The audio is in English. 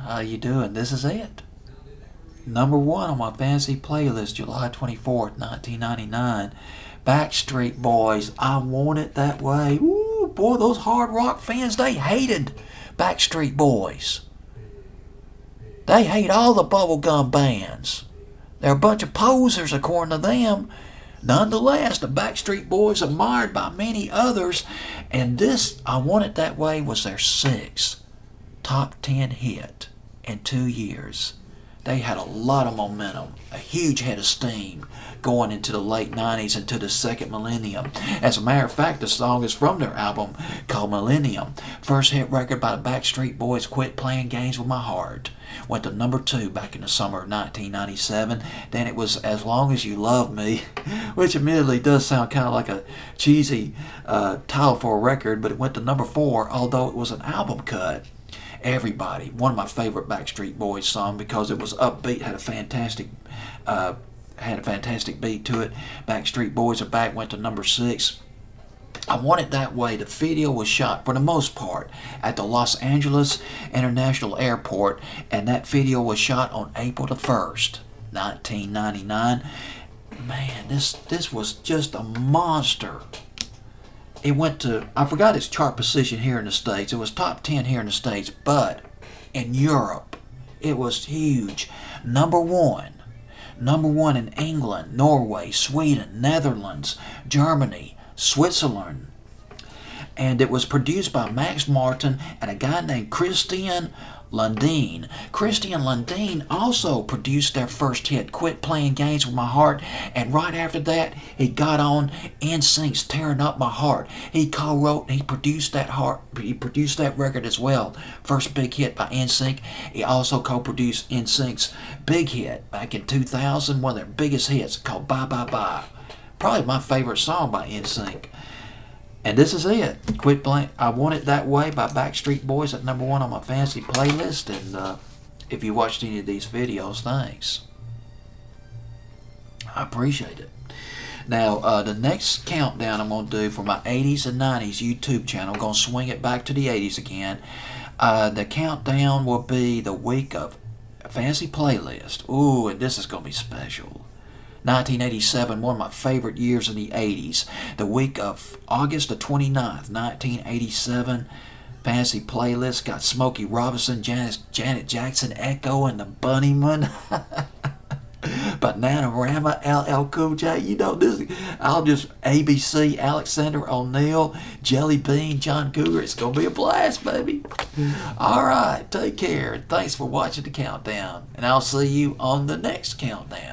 How you doing? This is it. Number one on my fantasy playlist, July 24th, 1999. Backstreet Boys, I Want It That Way. Ooh, boy, those hard rock fans, they hated Backstreet Boys. They hate all the bubblegum bands. They're a bunch of posers, according to them. Nonetheless, the Backstreet Boys admired by many others, and this, I Want It That Way, was their sixth top 10 hit in 2 years. They had a lot of momentum, a huge head of steam going into the late 90s into the second millennium. As a matter of fact, the song is from their album called Millennium. First hit record by the Backstreet Boys, Quit Playing Games with My Heart. Went to number 2 back in the summer of 1997. Then it was As Long As You Love Me, which admittedly does sound kind of like a cheesy title for a record, but it went to number 4, although it was an album cut. Everybody, one of my favorite Backstreet Boys songs because it was upbeat, had a fantastic beat to it. Backstreet Boys Are Back went to number 6. I Want It That Way. The video was shot for the most part at the Los Angeles International Airport, and that video was shot on April the 1st, 1999. Man, this was just a monster. It went to, I forgot its chart position here in the States. It was top 10 here in the States, but in Europe, it was huge. Number one in England, Norway, Sweden, Netherlands, Germany, Switzerland. And it was produced by Max Martin and a guy named Christian Lundin. Christian Lundin also produced their first hit, Quit Playing Games with My Heart, and right after that, he got on NSYNC's Tearing Up My Heart. He co-wrote and he produced that record as well. First big hit by NSYNC. He also co-produced NSYNC's big hit back in 2000, one of their biggest hits, called Bye Bye Bye. Probably my favorite song by NSYNC. And this is it. Quit Playing. I Want It That Way by Backstreet Boys at number 1 on my fantasy playlist. And if you watched any of these videos, thanks. I appreciate it. Now, the next countdown I'm going to do for my 80s and 90s YouTube channel, I'm going to swing it back to the 80s again. The countdown will be the week of fantasy playlist. Ooh, and this is going to be special. 1987, one of my favorite years in the 80s. The week of August the 29th, 1987. Fantasy playlist got Smokey Robinson, Janet Jackson, Echo, and the Bunnymen. Bananarama, LL Cool J. You know this. I'll just ABC, Alexander O'Neal, Jelly Bean, John Cougar. It's gonna be a blast, baby. All right, take care. Thanks for watching the countdown, and I'll see you on the next countdown.